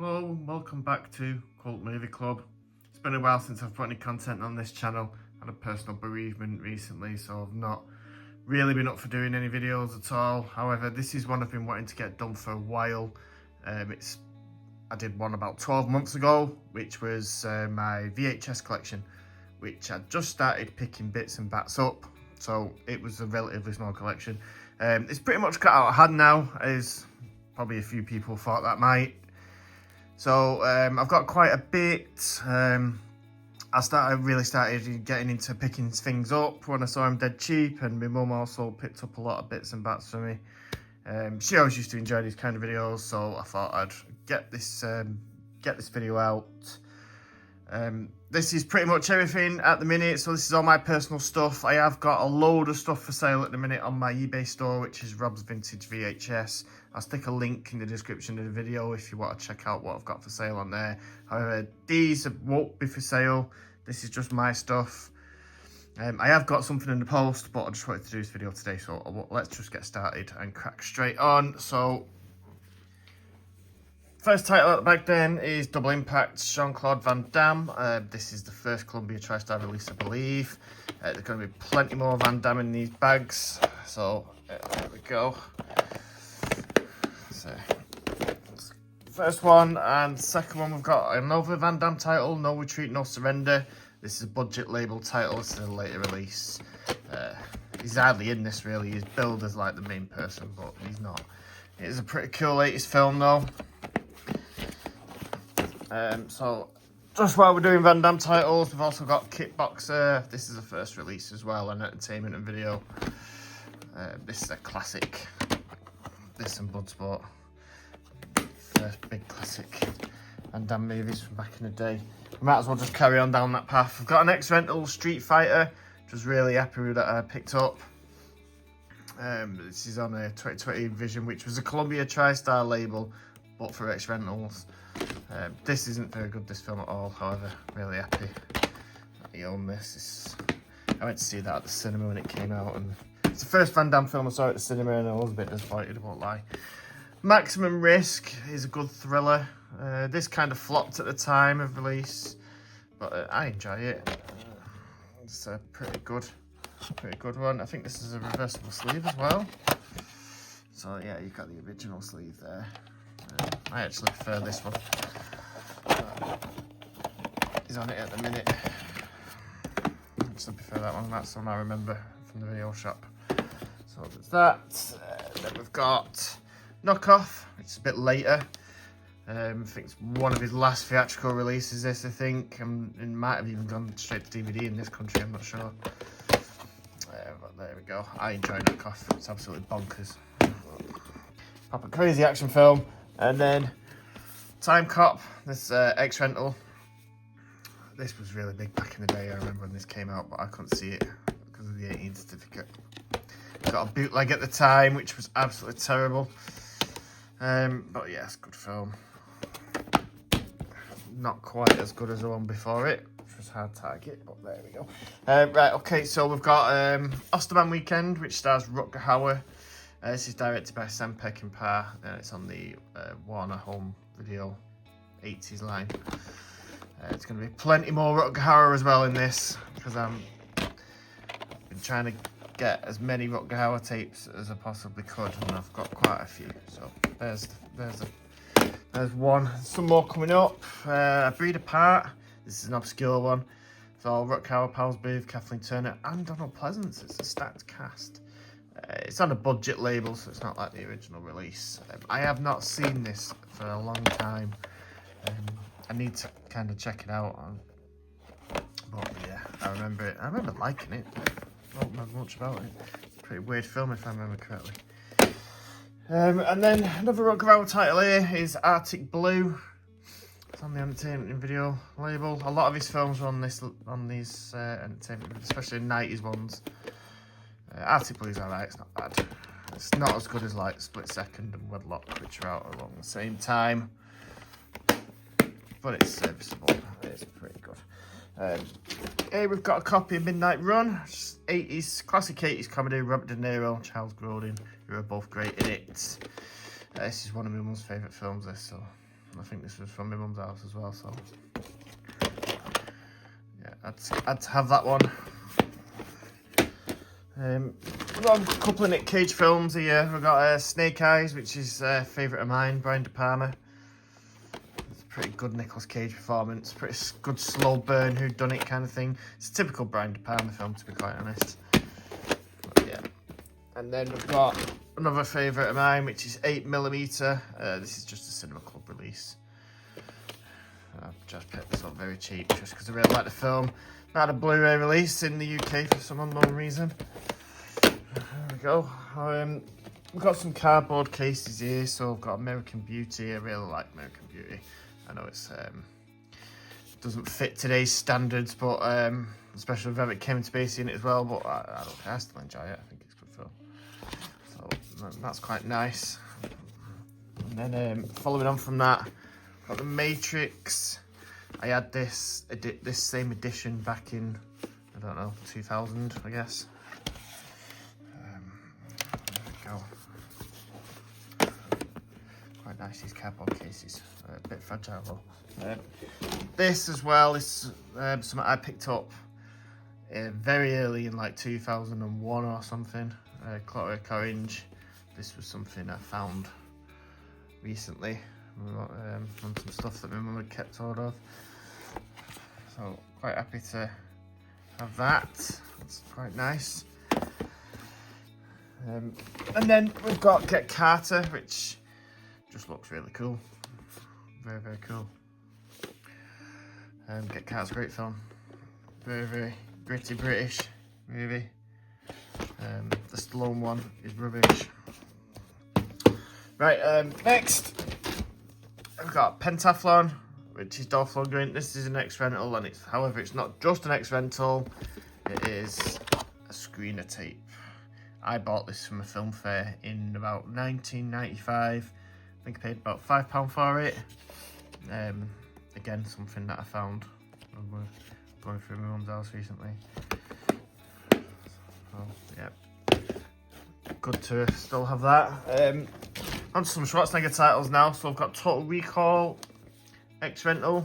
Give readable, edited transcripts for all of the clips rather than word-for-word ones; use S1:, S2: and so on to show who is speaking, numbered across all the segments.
S1: Hello, welcome back to Cult Movie Club. It's been a while since I've put any content on this channel. I had a personal bereavement recently, so I've not really been up for doing any videos at all. However, this is one I've been wanting to get done for a while. I did one about 12 months ago, which was my VHS collection, which I just started picking bits and bats up. So it was a relatively small collection. It's pretty much cut out of hand now, as probably a few people thought that might. So I've got quite a bit. I really started getting into picking things up when I saw them dead cheap, and my mum also picked up a lot of bits and bats for me. She always used to enjoy these kind of videos, so I thought I'd get this video out. This is pretty much everything at the minute, so this is all my personal stuff. I have got a load of stuff for sale at the minute on my eBay store, which is Rob's Vintage VHS. I'll stick a link in the description of the video if you want to check out what I've got for sale on there. However, these won't be for sale. This is just my stuff. I have got something in the post, but I just wanted to do this video today, so let's just get started and crack straight on. So, first title at the back then is Double Impact, Jean-Claude Van Damme. This is the first Columbia TriStar release, I believe. There's going to be plenty more Van Damme in these bags. So, there we go. So, first one and second one, we've got another Van Damme title, No Retreat, No Surrender. This is a budget label title. This is a later release. He's hardly in this really. He's billed as like the main person, but he's not. It is a pretty cool 80s film though. So just while we're doing Van Damme titles, we've also got Kickboxer. This is a first release as well, an entertainment and video. This is a classic. This and Bloodsport. First big classic Van Damme movies from back in the day. We might as well just carry on down that path. I've got an ex-rental Street Fighter, which I was really happy with that I picked up. This is on a 2020 Vision, which was a Columbia TriStar label, but for ex-rentals. This isn't very good, this film at all, however, really happy that I own this. I went to see that at the cinema when it came out, and it's the first Van Damme film I saw at the cinema, and I was a bit disappointed, I won't lie. Maximum Risk is a good thriller. This kind of flopped at the time of release, but I enjoy it. It's a pretty good one. I think this is a reversible sleeve as well. So yeah, you've got the original sleeve there. I actually prefer this one. He's on it at the minute. I actually prefer that one. That's the one I remember from the video shop. So there's that. Then we've got Knockoff, which is a bit later. I think it's one of his last theatrical releases, this, I think. It might have even gone straight to DVD in this country, I'm not sure. But there we go. I enjoy Knockoff. It's absolutely bonkers. Proper crazy action film. And then Time Cop, this ex-rental. This was really big back in the day. I remember when this came out, but I couldn't see it because of the 18 certificate. Got a bootleg at the time, which was absolutely terrible. But yeah, it's a good film. Not quite as good as the one before it, which was Hard Target, but there we go. Right, okay, so we've got Osterman Weekend, which stars Rutger Hauer. This is directed by Sam Peckinpah, and it's on the Warner Home Video 80s line. It's going to be plenty more Rutger Hauer as well in this, because I've been trying to get as many Rutger Hauer tapes as I possibly could, and I've got quite a few. So there's one. Some more coming up. A Breed Apart. This is an obscure one. So Rutger Hauer, Pals Booth, Kathleen Turner, and Donald Pleasance. It's a stacked cast. It's on a budget label, so it's not like the original release. I have not seen this for a long time. I need to kind of check it out. But yeah, I remember it. I remember liking it. I don't remember much about it. Pretty weird film if I remember correctly. And then another Rutger Hauer title here is Arctic Blue. It's on the entertainment and video label. A lot of his films are on these entertainment, especially 90s ones. Arctic Blue's alright, it's not bad. It's not as good as like Split Second and Wedlock, which are out along the same time. But it's serviceable. It's pretty good. Here we've got a copy of Midnight Run, 80s, classic 80s comedy, Robert De Niro, Charles Grodin, who are both great in it. This is one of my mum's favourite films, this, so I think this was from my mum's house as well, so yeah, I'd have that one. We've got a couple of Nick Cage films here. We've got Snake Eyes, which is a favourite of mine, Brian De Palma. It's a pretty good Nicolas Cage performance, pretty good slow burn, whodunit kind of thing. It's a typical Brian De Palma film, to be quite honest. But, yeah. And then we've got another favourite of mine, which is 8mm. This is just a Cinema Club release. I've just picked this up very cheap, just because I really like the film. Not a Blu-ray release in the UK for some unknown reason. There we go. We've got some cardboard cases here. So I've got American Beauty. I really like American Beauty. I know it's doesn't fit today's standards, but especially with Kevin Spacey in it as well. But I don't care. I still enjoy it. I think it's a good film. So that's quite nice. And then following on from that, got The Matrix. I had this same edition back in, I don't know, 2000, I guess. There we go. Quite nice, these cardboard cases. A bit fragile though. This as well is something I picked up very early in like 2001 or something. Clockwork Orange. This was something I found recently. On some stuff that my mum had kept hold of, so quite happy to have that. That's quite nice. And then we've got Get Carter, which just looks really cool, very cool. Get Carter's a great film, very gritty British movie. The Stallone one is rubbish. Right, next. We've got Pentathlon, which is Dolph Lundgren. This is an X-Rental, and however, it's not just an X-Rental, it is a screener tape. I bought this from a film fair in about 1995. I think I paid about £5 for it. Again, something that I found when we were going through my mum's house recently. So, yeah, good to still have that. On to some Schwarzenegger titles now. So I've got Total Recall, X-Rental.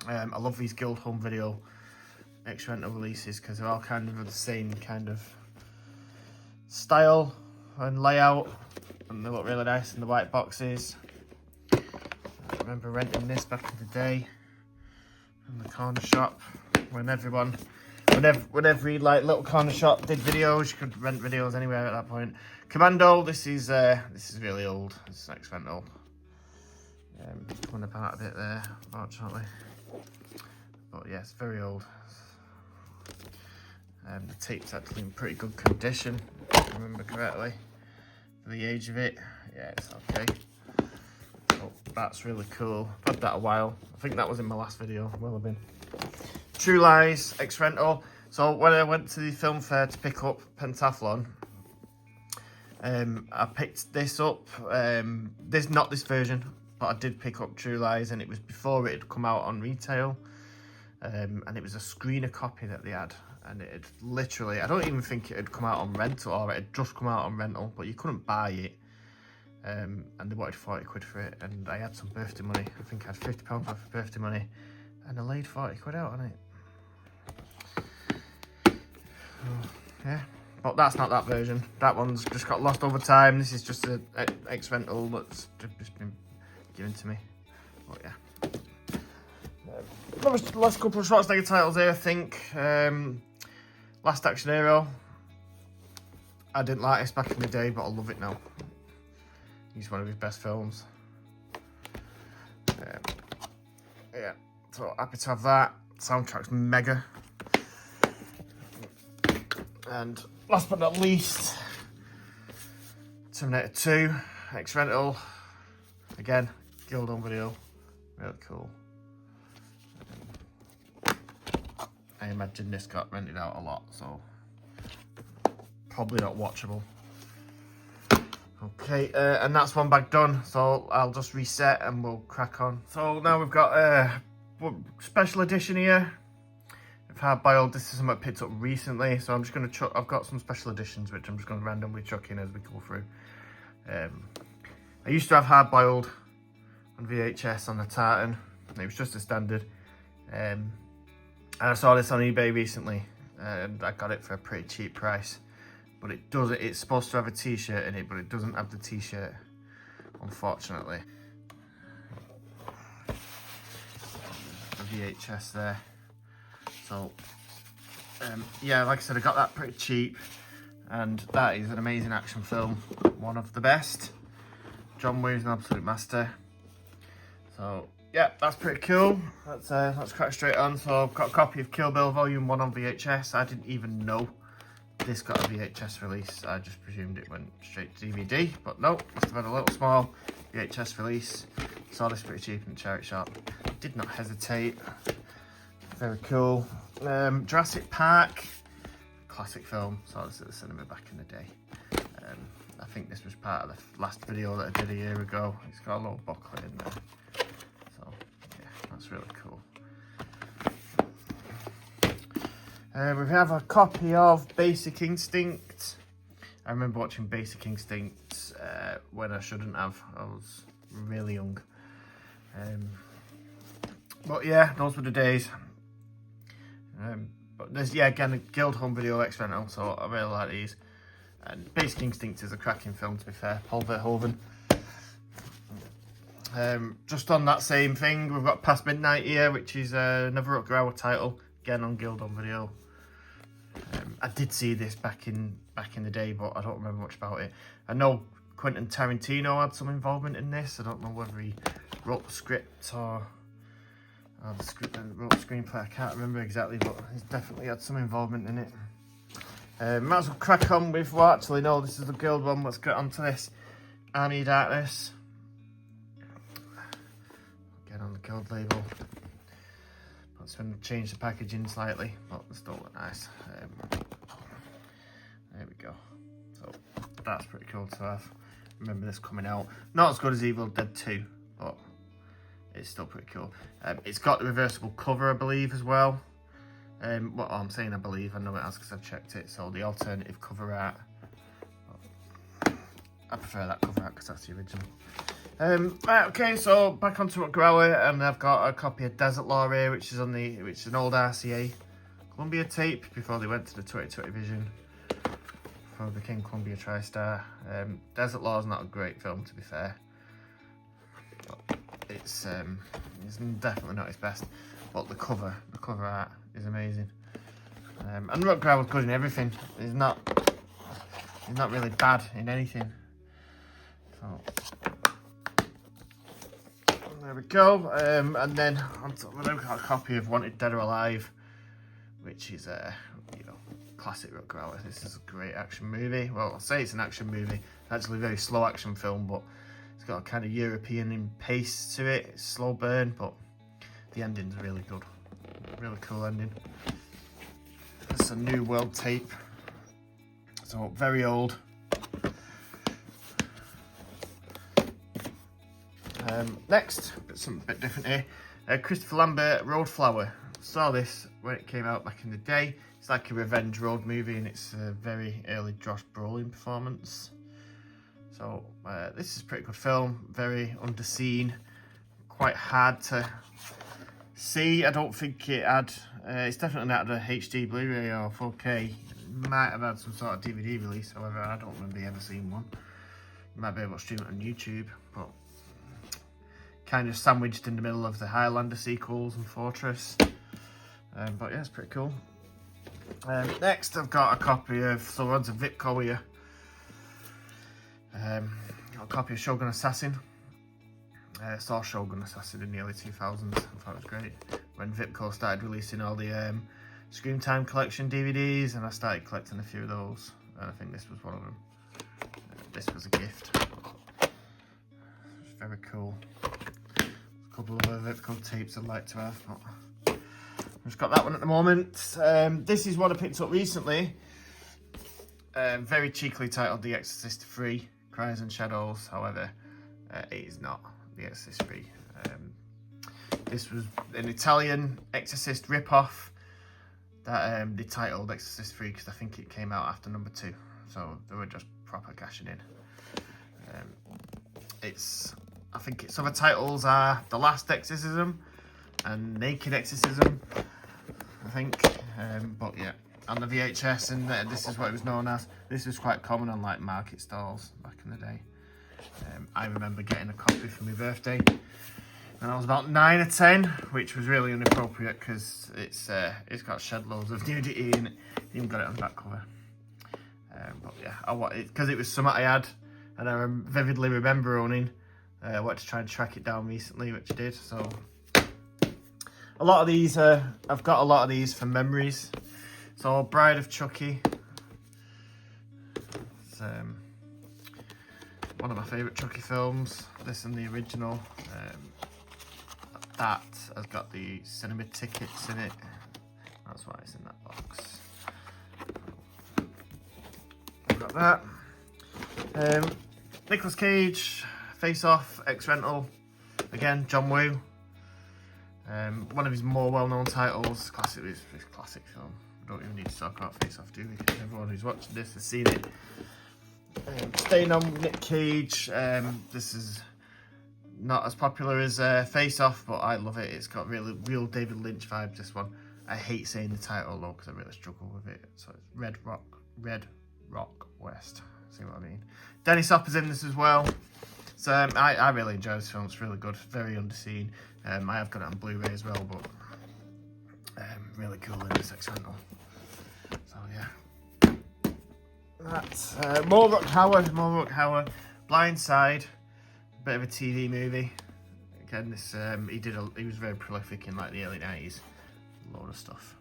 S1: I love these Guild Home Video X-Rental releases because they're all kind of the same kind of style and layout, and they look really nice in the white boxes. I remember renting this back in the day in the corner shop when every like little corner shop did videos. You could rent videos anywhere at that point. Commando, this is really old. This is X-Rental. Coming apart a bit there, unfortunately. But yeah, it's very old. The tape's actually in pretty good condition, if I remember correctly. For the age of it, yeah, it's okay. Oh, that's really cool. I've had that a while. I think that was in my last video. Will have been. True Lies, X-Rental. So when I went to the film fair to pick up Pentathlon, I picked this up. Not this version, but I did pick up True Lies, and it was before it had come out on retail. And it was a screener copy that they had, and it had literally, I don't even think it had come out on rental, or it had just come out on rental, but you couldn't buy it. And they wanted 40 quid for it, and I had some birthday money. I think I had £50 worth of birthday money, and I laid 40 quid out on it. Yeah, but that's not that version. That one's just got lost over time. This is just an X-Rental that's just been given to me. But yeah, last couple of Schwarzenegger titles here, I think. Last Action Hero. I didn't like this back in the day, but I love it now. He's one of his best films. Yeah, so happy to have that. Soundtrack's mega. And last but not least, Terminator 2, X-Rental. Again, Guild Home Video. Really cool. I imagine this got rented out a lot, so probably not watchable. Okay, and that's one bag done, so I'll just reset and we'll crack on. So now we've got a special edition here. Hard boiled. This is something I picked up recently, so I'm just going to chuck. I've got some special editions which I'm just going to randomly chuck in as we go through. I used to have hard boiled on VHS on the tartan. It was just a standard. And I saw this on eBay recently, and I got it for a pretty cheap price. But it's supposed to have a t-shirt in it, but it doesn't have the t-shirt, unfortunately. The VHS there. So, yeah, like I said, I got that pretty cheap, and that is an amazing action film, one of the best. John Woo's an absolute master. So, yeah, that's pretty cool. Let's crack straight on. So I've got a copy of Kill Bill Volume 1 on VHS. I didn't even know this got a VHS release. I just presumed it went straight to DVD, but no, must have had a little small VHS release. Saw this pretty cheap in the charity shop. Did not hesitate. Very cool. Jurassic Park, classic film. Saw this at the cinema back in the day. I think this was part of the last video that I did a year ago. It's got a little booklet in there. So, yeah, that's really cool. We have a copy of Basic Instinct. I remember watching Basic Instinct when I shouldn't have. I was really young. But yeah, those were the days. But there's, yeah, again, a Guild Home Video X rental, so I really like these. And Basic Instinct is a cracking film, to be fair. Paul Verhoeven. Just on that same thing, we've got Past Midnight here, which is another Rutger Hauer title, again on Guild Home Video. I did see this back in the day, but I don't remember much about it. I know Quentin Tarantino had some involvement in this. I don't know whether he wrote the script or the script and wrote the screenplay. I can't remember exactly, but he's definitely had some involvement in it. Might as well crack on with what actually no, this is the Guild one. Let's get on to this. Army of Darkness. Get on the Guild label. That's going to change the packaging slightly, but they still look nice. There we go. So that's pretty cool to have. Remember this coming out. Not as good as Evil Dead 2, but it's still pretty cool. It's got the reversible cover, I believe, as well. What I'm saying, I believe, I know it has because I've checked it. So the alternative cover art. I prefer that cover art because that's the original. Right, okay, so back onto Rutger Hauer, and I've got a copy of Desert Law here, which is an old RCA Columbia tape before they went to the 2020 vision. Before it became Columbia TriStar. Desert Law is not a great film, to be fair. But it's definitely not his best. But the cover art is amazing. And Rutger Hauer's good in everything. He's not really bad in anything. So there we go. And then on top of that, I've got a copy of Wanted Dead or Alive, which is classic Rutger Hauer. This is a great action movie. Well, I'll say it's an action movie. It's actually a very slow action film, but it's got a kind of European pace to it. It's slow burn, but the ending's really good. Really cool ending. It's a New World tape. So very old. Next, something a bit different here. Christopher Lambert, Road Flower. Saw this when it came out back in the day. It's like a revenge road movie, and it's a very early Josh Brolin performance. So this is a pretty good film. Very underseen, quite hard to see. I don't think it had. It's definitely not had a HD Blu-ray or 4K. It might have had some sort of DVD release. However, I don't remember ever seeing one. You might be able to stream it on YouTube, but kind of sandwiched in the middle of the Highlander sequels and Fortress. But yeah, it's pretty cool. Next, I've got a copy of, so we're on to Vipco here. Got a copy of Shogun Assassin. Saw Shogun Assassin in the early 2000s. I thought it was great. When Vipco started releasing all the Screen Time collection DVDs, and I started collecting a few of those. And I think this was one of them. This was a gift. It's very cool. A couple of other Vipco tapes I'd like to have, but I've just got that one at the moment. This is one I picked up recently. Very cheekily titled The Exorcist 3, Cries and Shadows. However, it is not The Exorcist 3. This was an Italian Exorcist rip-off that they titled Exorcist 3 because I think it came out after number 2. So they were just proper cashing in. It's I think its other titles are The Last Exorcism and Naked Exorcism, I think. But yeah, on the VHS, and this is what it was known as. This was quite common on like market stalls back in the day. I remember getting a copy for my birthday when I was about 9 or 10, which was really inappropriate because it's got shed loads of nudity in it. Even got it on the back cover. But yeah, I wanted it because it was something I had, and I vividly remember owning. I wanted to try and track it down recently, which I did. So a lot of these, I've got a lot of these from memories. So Bride of Chucky. It's one of my favourite Chucky films. This and the original. That has got the cinema tickets in it. That's why it's in that box. I've got that. Nicolas Cage, Face Off, X-Rental. Again, John Woo. One of his more well-known titles. Classic, it's a classic film. We don't even need to talk about Face Off, do we? Everyone who's watching this has seen it. Staying on Nick Cage, this is not as popular as Face Off, but I love it. It's got real David Lynch vibes, this one. I hate saying the title though, because I really struggle with it. So it's Red Rock West. See what I mean? Dennis Hopper's in this as well. So I really enjoy this film. It's really good, very underseen. I have got it on Blu-ray as well, but really cool in this X-Rental. So yeah. That's more Rock Hauer, Blind Side, bit of a TV movie. Again, this he was very prolific in like the early 90s. A load of stuff.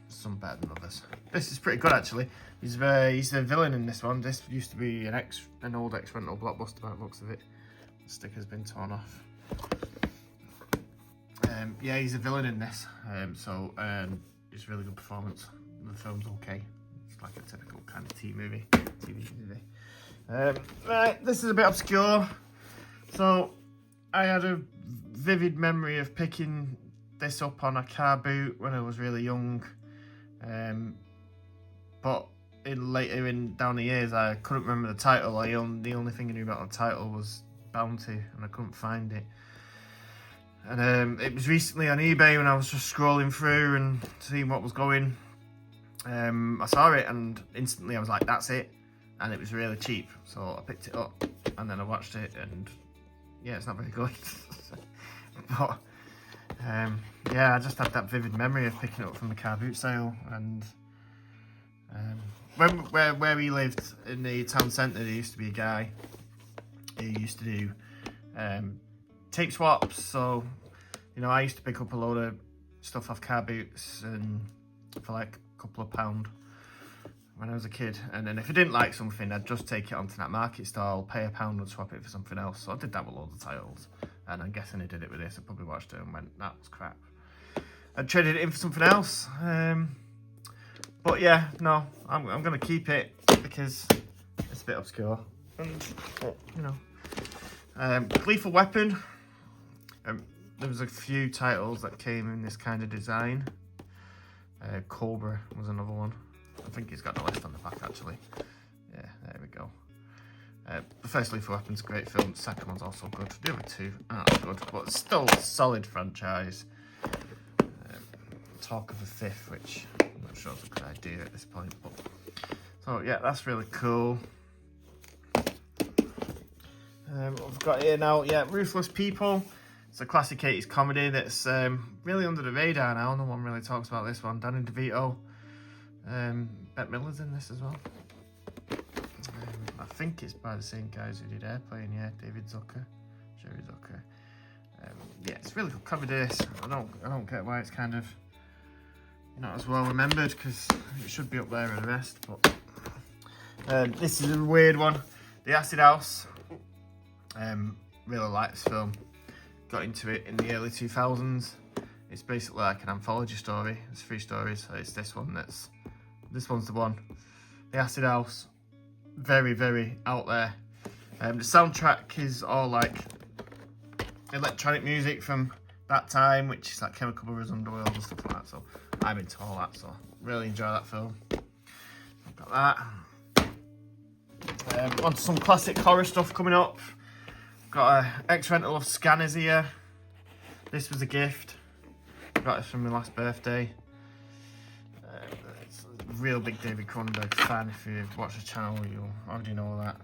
S1: Some better than others. This is pretty good actually. He's the villain in this one. This used to be an old X-Rental blockbuster by the looks of it. The sticker's been torn off. Yeah, he's a villain in this. It's a really good performance. The film's okay. It's like a typical kind of TV movie. Right, this is a bit obscure. So I had a vivid memory of picking this up on a car boot when I was really young. But later down the years, I couldn't remember the title. The only thing I knew about the title was Bounty, and I couldn't find it. And it was recently on eBay when I was just scrolling through and seeing what was going. I saw it and instantly I was like, that's it. And it was really cheap, so I picked it up and then I watched it, and yeah, it's not very good. But yeah, I just had that vivid memory of picking it up from the car boot sale. And where we lived in the town centre, there used to be a guy who used to do tape swaps. So, you know, I used to pick up a load of stuff off car boots and for like a couple of £1 when I was a kid. And then if I didn't like something, I'd just take it onto that market stall, pay £1 and swap it for something else. So I did that with loads of titles. And I'm guessing he did it with this. I probably watched it and went, that was crap. I traded it in for something else. But yeah, no, I'm going to keep it because it's a bit obscure. And, you know. Lethal Weapon. There was a few titles that came in this kind of design. Cobra was another one. I think he's got the list on the back actually. Yeah, there we go. The first Lethal Weapon's a great film. The second one's also good. The other two aren't good, but it's still a solid franchise. Talk of a fifth, which I'm not sure is a good idea at this point. But so yeah, that's really cool. What we've got here now, yeah, Ruthless People. It's a classic 80s comedy that's really under the radar now. No one really talks about this one. Danny DeVito. Bette Midler's in this as well. I think it's by the same guys who did Airplane, yeah. David Zucker, Jerry Zucker. Yeah, it's really good comedy. I don't get why it's kind of not as well remembered, because it should be up there with the rest. But this is a weird one. The Acid House. Really like this film. Got into it in the early 2000s. It's basically like an anthology story. It's 3 stories. So it's this one's the one. The Acid House. Very, very out there. The soundtrack is all like electronic music from that time, which is like Chemical Brothers, Underworld and stuff like that. So I'm into all that. So really enjoy that film. Got that. On to some classic horror stuff coming up. got a ex-rental of scanners here. This was a gift. Got it from my last birthday. It's a real big David Cronenberg fan. If you've watched the channel, you'll already know that.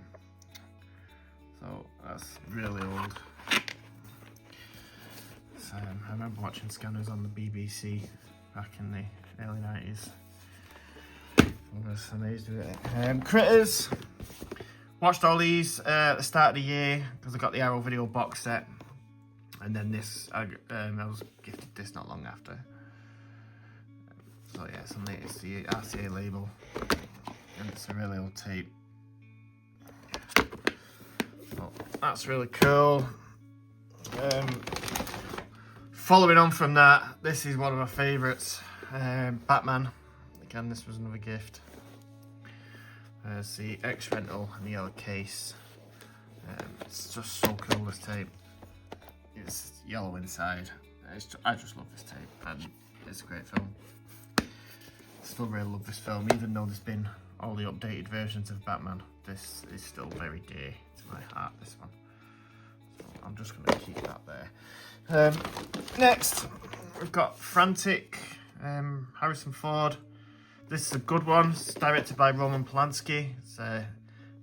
S1: So that's really old. I remember watching Scanners on the BBC back in the early 90s. I was amazed with it. Critters. Watched all these at the start of the year because I got the Arrow Video box set. And then this, I was gifted this not long after. So yeah, it's the RCA label. And it's a really old tape. So that's really cool. Following on from that, this is one of my favourites, Batman. Again, this was another gift. It's the X-Rental in the yellow case. It's just so cool, this tape. It's yellow inside. I just love this tape, and it's a great film. Still really love this film, even though there's been all the updated versions of Batman. This is still very dear to my heart, this one. So I'm just going to keep that there. Next, we've got Frantic, Harrison Ford. This is a good one. It's directed by Roman Polanski. It's a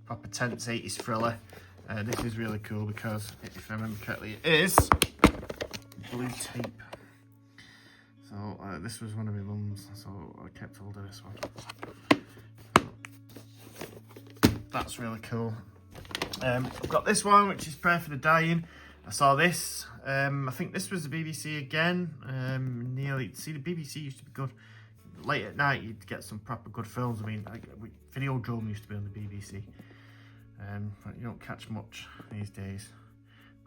S1: proper tense 80s thriller. This is really cool because, if I remember correctly, it is blue tape. So this was one of my mum's, so I kept hold of this one. That's really cool. I've got this one, which is Prayer for the Dying. I saw this. I think this was the BBC again. See, the BBC used to be good. Late at night, you'd get some proper good films. I mean, Videodrome used to be on the BBC. But you don't catch much these days.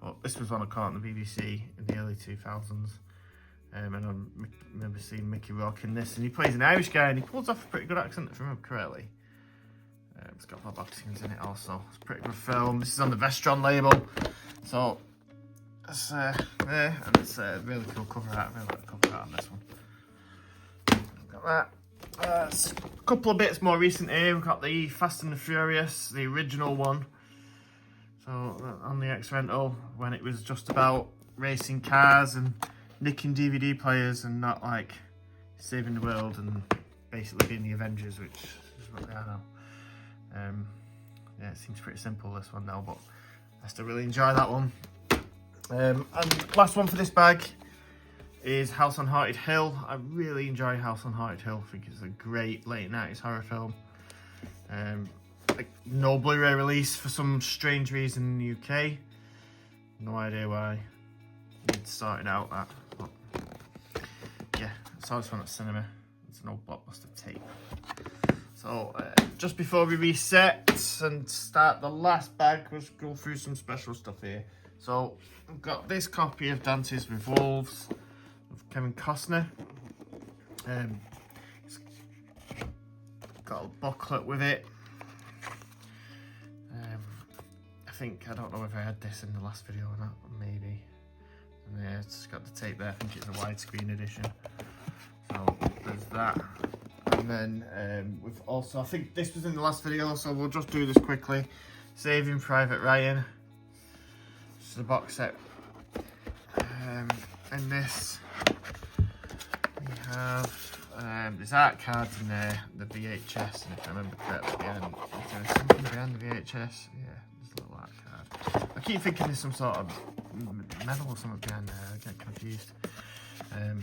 S1: But this was one I caught on the BBC in the early 2000s. And I remember seeing Mickey Rourke in this. And he plays an Irish guy, and he pulls off a pretty good accent, if I remember correctly. It's got Bob Hoskins in it also. It's a pretty good film. This is on the Vestron label. So, that's there. And it's a really cool cover art. I really like the cover art on this one. Got that. A couple of bits more recent here. We've got the Fast and the Furious, the original one. So, on the X-Rental, when it was just about racing cars and nicking DVD players and not like saving the world and basically being the Avengers, which is what they are now. Yeah, it seems pretty simple, this one now, but I still really enjoy that one. And last one for this bag is House on Haunted Hill. I really enjoy House on Haunted Hill. I think it's a great late 90s horror film. No Blu-ray release for some strange reason in the UK. No idea why. It's starting out that. But yeah, I saw this one at cinema. It's an old Blockbuster tape. So just before we reset and start the last bag, let's go through some special stuff here. So I've got this copy of Dances with Wolves of Kevin Costner. It's got a booklet with it. I don't know if I had this in the last video or not, maybe. And yeah, it's got the tape there. I think it's a widescreen edition. So there's that. And then we've also, I think this was in the last video, so we'll just do this quickly. Saving Private Ryan. This is a box set. And this, we have, there's art cards in there, the VHS, and if I remember correctly, is there something behind the VHS? Yeah, there's a little art card. I keep thinking there's some sort of medal or something behind there, I get confused.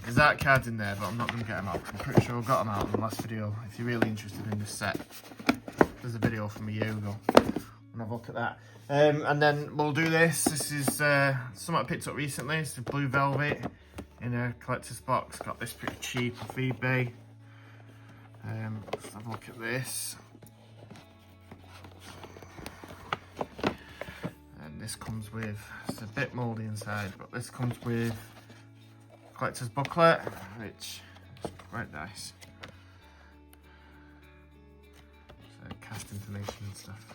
S1: There's art cards in there, but I'm not going to get them out. I'm pretty sure I got them out in the last video. If you're really interested in this set, there's a video from a year ago. And have a look at that. And then we'll do this. This is something I picked up recently. It's the Blue Velvet in a collector's box. Got this pretty cheap off eBay. Let's have a look at this. And this comes with, it's a bit mouldy inside, but this comes with collector's booklet, which is quite nice. So cast information and stuff.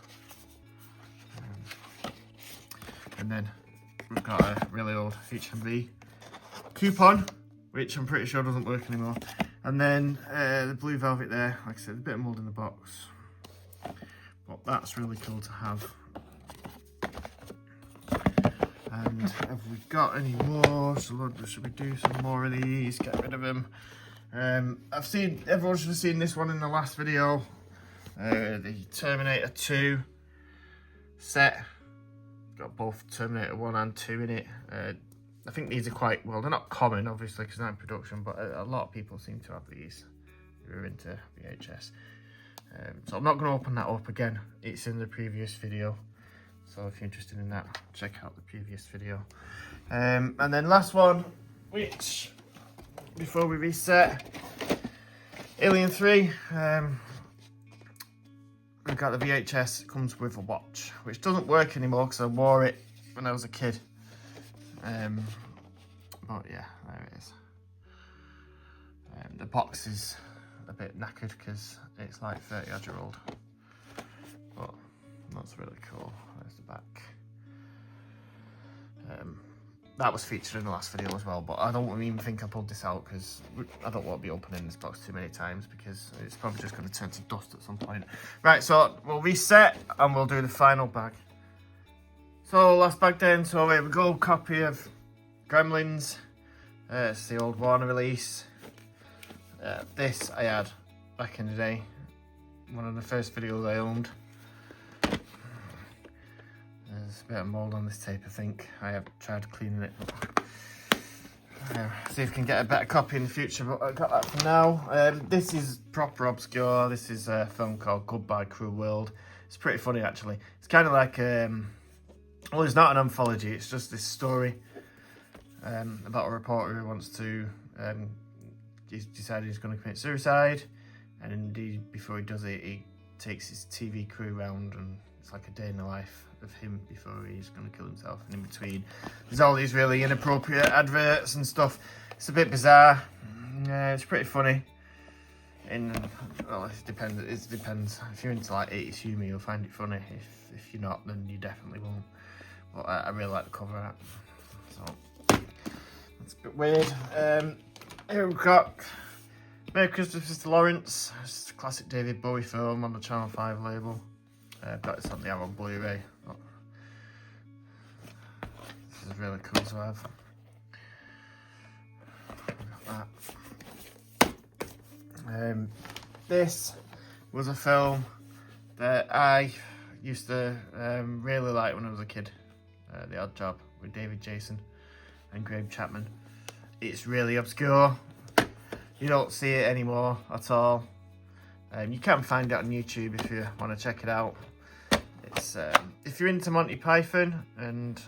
S1: And then we've got a really old HMV coupon, which I'm pretty sure doesn't work anymore. And then the Blue Velvet there, like I said, a bit of mould in the box. But that's really cool to have. And have we got any more? So should we do some more of these? Get rid of them. I've seen, everyone should have seen this one in the last video. The Terminator 2 set. Got both Terminator 1 and 2 in it. I think these are quite, well, they're not common, obviously, because they're not in production, but a lot of people seem to have these who are into VHS. So I'm not going to open that up again. It's in the previous video. So if you're interested in that, check out the previous video. And then last one, which, before we reset, Alien 3. We've got the VHS, it comes with a watch, which doesn't work anymore because I wore it when I was a kid. But yeah, there it is. The box is a bit knackered because it's like 30-odd-year-old. But that's really cool. There's the back. That was featured in the last video as well, but I don't even think I pulled this out because I don't want to be opening this box too many times because it's probably just going to turn to dust at some point. Right, so we'll reset and we'll do the final bag. So last bag then, so here we go, copy of Gremlins. It's the old Warner release. This I had back in the day, one of the first videos I owned. There's a bit of mould on this tape, I think. I have tried cleaning it. See if we can get a better copy in the future, but I got that for now. This is proper obscure. This is a film called Goodbye Cruel World. It's pretty funny, actually. It's kind of like, well, it's not an anthology. It's just this story about a reporter who wants to, he's decided he's going to commit suicide. And indeed, before he does it, he takes his TV crew round and it's like a day in the life of him before he's going to kill himself. And in between, there's all these really inappropriate adverts and stuff. It's a bit bizarre. It's pretty funny. And well, it depends. It depends. If you're into like 80s humour, you'll find it funny. If you're not, then you definitely won't. But I really like the cover art. So that's a bit weird. Here we've got Merry Christmas, Mr. Lawrence. It's a classic David Bowie film on the Channel 5 label. Got this on the Arrow Blu-ray. Oh. This is really cool to have. Got that. This was a film that I used to really like when I was a kid. The Odd Job with David Jason and Graham Chapman. It's really obscure. You don't see it anymore at all. You can find it on YouTube if you want to check it out. It's if you're into Monty Python and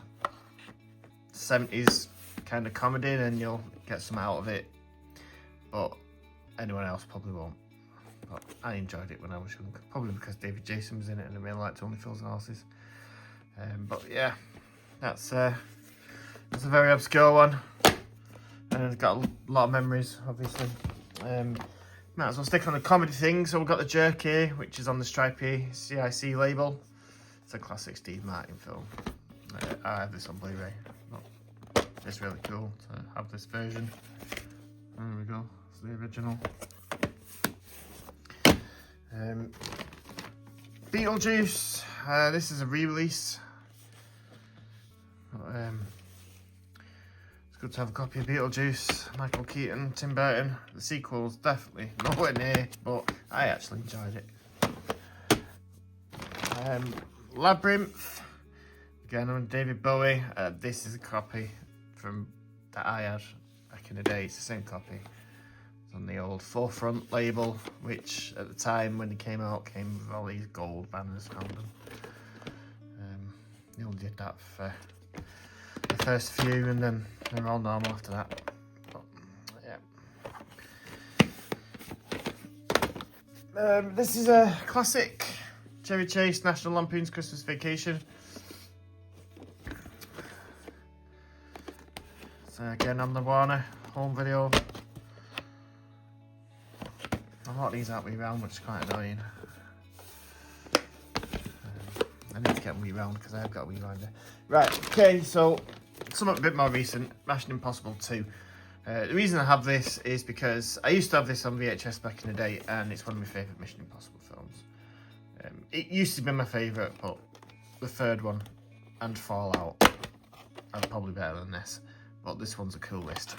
S1: 70s kind of comedy, then you'll get some out of it. But anyone else probably won't. But I enjoyed it when I was young, probably because David Jason was in it and I really liked Only Fools and Horses. But yeah, that's a very obscure one. And it's got a lot of memories, obviously. Might as well stick on the comedy thing. So we've got The Jerky, which is on the stripy CIC label. It's a classic Steve Martin film. I have this on Blu-ray. It's really cool to have this version. There we go. It's the original. Beetlejuice. This is a re-release. It's good to have a copy of Beetlejuice. Michael Keaton, Tim Burton. The sequel's definitely nowhere near, but I actually enjoyed it. Labyrinth. Again, on David Bowie. This is a copy from that I had back in the day. It's the same copy. It's on the old Forefront label, which at the time when it came out came with all these gold banners around them. They only did that for the first few, and then they're all normal after that. But, yeah. This is a classic Chevy Chase National Lampoon's Christmas Vacation. So again on the Warner home video. A lot of these aren't rewound, which is quite annoying. I need to get them rewound because I have got a rewinder. Right, okay, so something a bit more recent, Mission Impossible 2. The reason I have this is because I used to have this on VHS back in the day, and it's one of my favourite Mission Impossible films. It used to be my favourite, but the third one and Fallout are probably better than this, but this one's the coolest.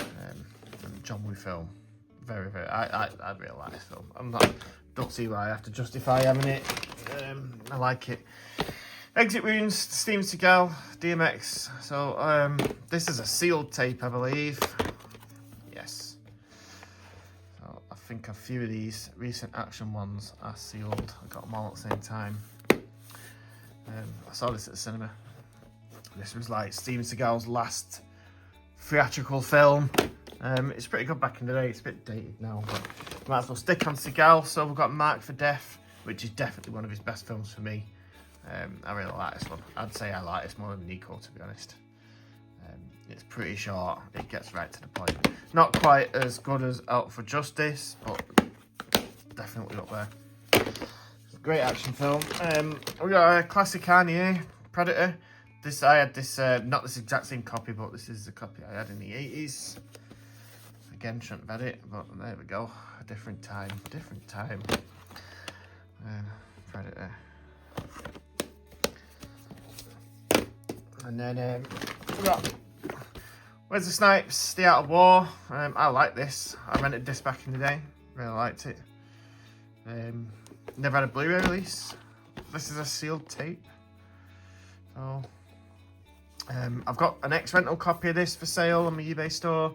S1: And John Woo film, very, very. I really like this film. Don't see why I have to justify having it. I like it. Exit Wounds, Steven Seagal, DMX. So this is a sealed tape, I believe. Yes. So I think a few of these recent action ones are sealed. I got them all at the same time. I saw this at the cinema. This was like Steven Seagal's last theatrical film. It's pretty good back in the day. It's a bit dated now, but might as well stick on Seagal. So we've got Marked for Death, which is definitely one of his best films for me. I really like this one. I'd say I like this more than Nico, to be honest. It's pretty short. It gets right to the point. Not quite as good as Out for Justice, but definitely up there. It's a great action film. We got a classic Kanye, Predator. I had this, not this exact same copy, but this is the copy I had in the 80s. Again, shouldn't have had it, but there we go. A different time. Predator. And then we got Where's the Snipes, The Art of War. I like this. I rented this back in the day. Really liked it. Never had a Blu-ray release. This is a sealed tape. So I've got an ex-rental copy of this for sale on my eBay store.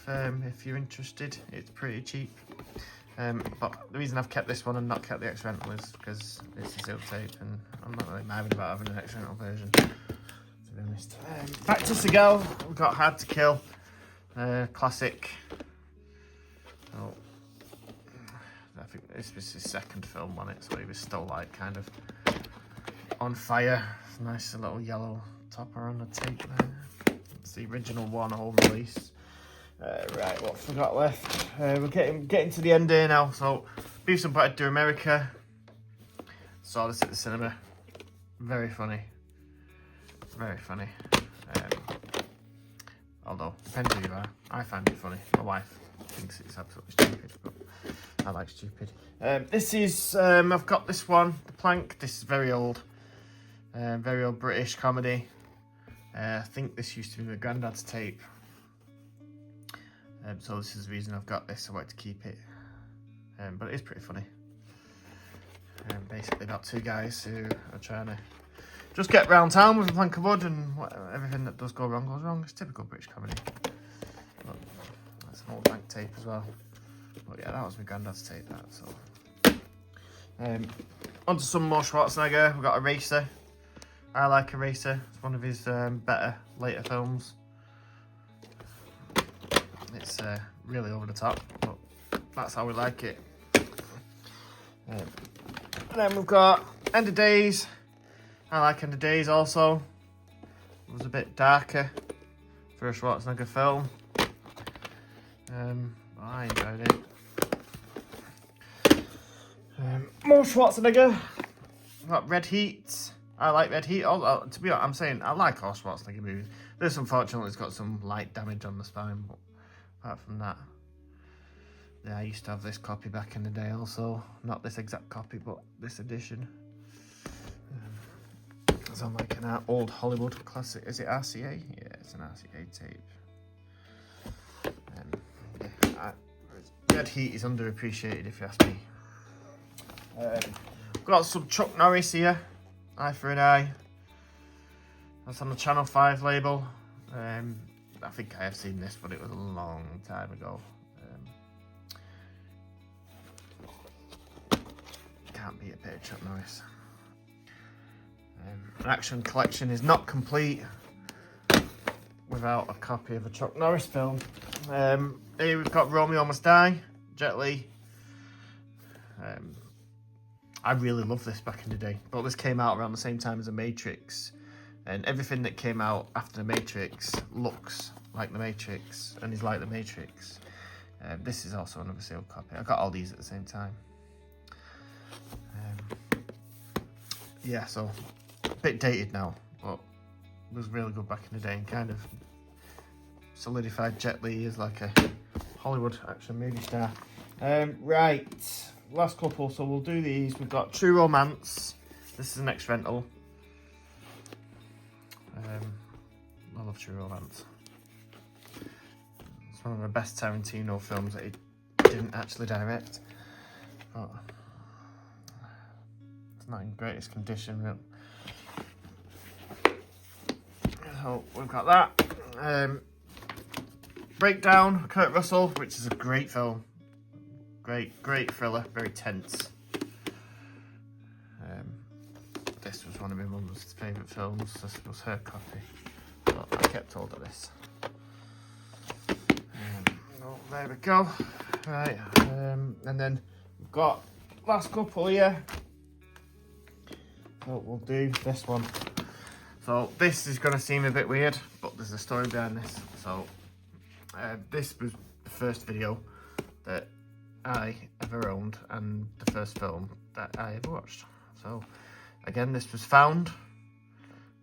S1: If you're interested, it's pretty cheap. But the reason I've kept this one and not kept the ex-rental is because it's a sealed tape, and I'm not really mad about having an ex-rental version, to be honest. Back to Seagal, we've got Hard to Kill, classic. Oh, I think this was his second film on it, so he was still like kind of on fire. Nice little yellow topper on the tape there. It's the original one, home release. Right, what have we got left? We're getting to the end here now. So, Beavis and Butthead Do America. Saw this at the cinema. Very funny. Very funny. Although, depends who you are. I find it funny. My wife thinks it's absolutely stupid, but I like stupid. This is, I've got this one, The Plank. This is very old British comedy. I think this used to be my granddad's tape. So this is the reason I've got this. I wanted to keep it. But it is pretty funny. Basically about two guys who are trying to just get round town with a plank of wood, and everything that does go wrong goes wrong. It's typical British comedy. But that's an old bank tape as well. But yeah, that was my granddad's tape, that. So on to some more Schwarzenegger. We've got Eraser. I like Eraser. It's one of his better later films. It's really over the top, but that's how we like it. And then we've got End of Days. I like End of Days also. It was a bit darker for a Schwarzenegger film. I enjoyed it. More Schwarzenegger. We've got Red Heat. I like Red Heat. To be honest, I'm saying I like all Schwarzenegger movies. This unfortunately has got some light damage on the spine, but apart from that, yeah, I used to have this copy back in the day also. Not this exact copy, but this edition. It's on like an old Hollywood classic. Is it RCA? Yeah, it's an RCA tape. Yeah, Red Heat is underappreciated if you ask me. Got some Chuck Norris here. Eye for an Eye. That's on the Channel 5 label. I think I have seen this, but it was a long time ago. Can't beat a bit of Chuck Norris. An Action collection is not complete without a copy of a Chuck Norris film. Here we've got Romeo Must Die, Jet Li. I really loved this back in the day, but this came out around the same time as The Matrix. And everything that came out after The Matrix looks like The Matrix and is like The Matrix. This is also another sealed copy. I got all these at the same time. Yeah, so a bit dated now, but it was really good back in the day and kind of solidified Jet Li as like a Hollywood action movie star. Right, last couple, so we'll do these. We've got True Romance. This is the next rental. True Romance. It's one of the best Tarantino films that he didn't actually direct. But it's not in greatest condition, really. So we've got that. Breakdown, Kurt Russell, which is a great film. Great thriller, very tense. This was one of my mum's favourite films. This was her copy. So I kept hold of this. Oh, there we go. Right, and then we've got last couple here. So we'll do this one. So this is going to seem a bit weird, but there's a story behind this. So this was the first video that I ever owned and the first film that I ever watched. So again, this was found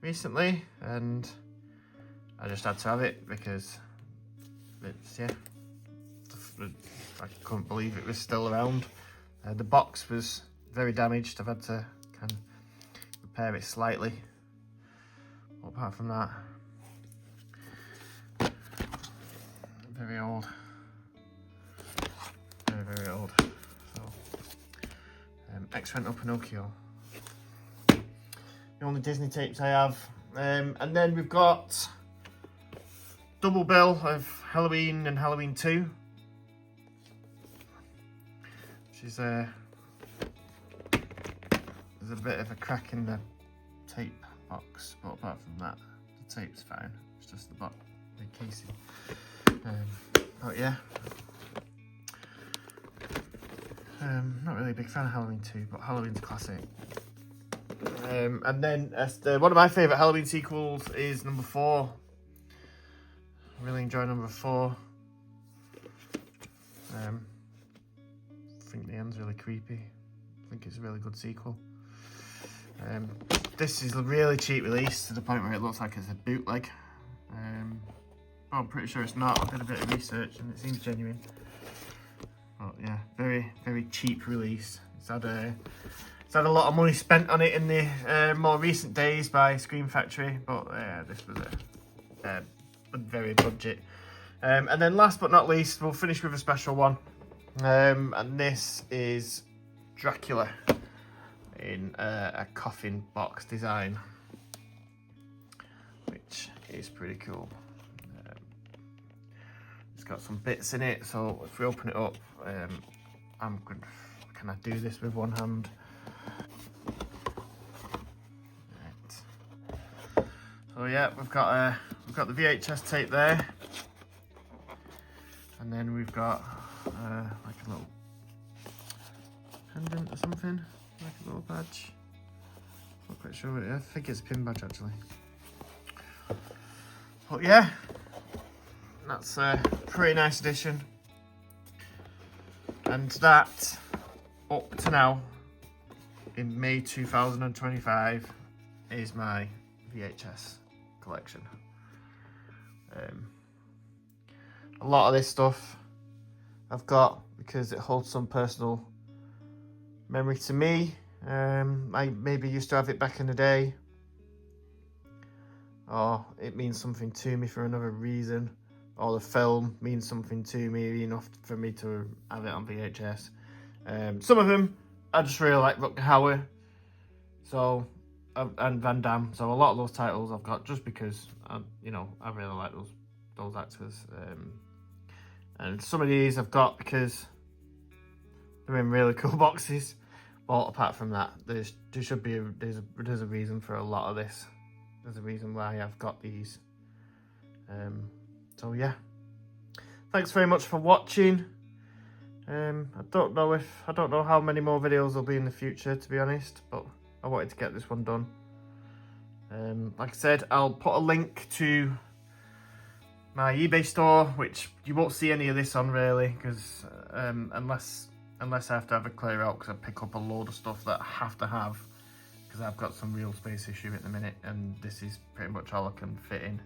S1: recently and I just had to have it because it's, yeah, I couldn't believe it was still around. The box was very damaged. I've had to kind of repair it slightly. But apart from that, very old. Very old. So, X-Rental Pinocchio. The only Disney tapes I have. And then we've got double bill of Halloween and Halloween 2. Which is there's a bit of a crack in the tape box, but apart from that, the tape's fine. It's just the box, the casing. But yeah. Not really a big fan of Halloween 2, but Halloween's classic. And then one of my favourite Halloween sequels is number 4. I really enjoy number 4. I think the end's really creepy. I think it's a really good sequel. This is a really cheap release to the point where it looks like it's a bootleg. But I'm pretty sure it's not. I did a bit of research and it seems genuine. But yeah, very cheap release. It's had a lot of money spent on it in the more recent days by Scream Factory, but this was a very budget. And then last but not least, we'll finish with a special one, and this is Dracula in a coffin box design, which is pretty cool. It's got some bits in it, so if we open it up, can I do this with one hand? Right. So yeah, we've got the VHS tape there, and then we've got like a little pendant or something, like a little badge. Not quite sure what it is. I think it's a pin badge actually. But yeah, that's a pretty nice addition. And that, up to now, in May 2025, is my VHS collection. A lot of this stuff I've got because it holds some personal memory to me. I maybe used to have it back in the day, or it means something to me for another reason, or the film means something to me enough for me to have it on VHS. Some of them I just really like Rutger Hauer, so and Van Damme. So a lot of those titles I've got just because I really like those actors. And some of these I've got because they're in really cool boxes. But apart from that, there's a reason for a lot of this. There's a reason why I've got these. So yeah, thanks very much for watching. I don't know how many more videos there'll be in the future, to be honest, but I wanted to get this one done. Like I said, I'll put a link to my eBay store, which you won't see any of this on really, because unless I have to have a clear out, because I pick up a load of stuff that I have to have, because I've got some real space issue at the minute, and this is pretty much all I can fit in.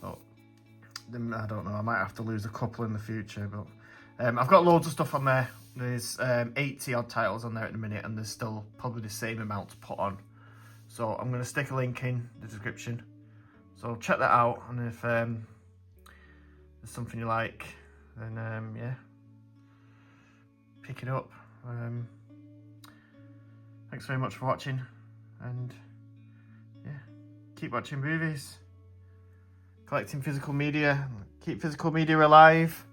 S1: But then, I don't know, I might have to lose a couple in the future, but I've got loads of stuff on there. There's 80 odd titles on there at the minute, and there's still probably the same amount to put on. So I'm going to stick a link in the description, So check that out, and if there's something you like, then yeah, pick it up. Thanks very much for watching, and yeah, keep watching movies, collecting physical media, keep physical media alive.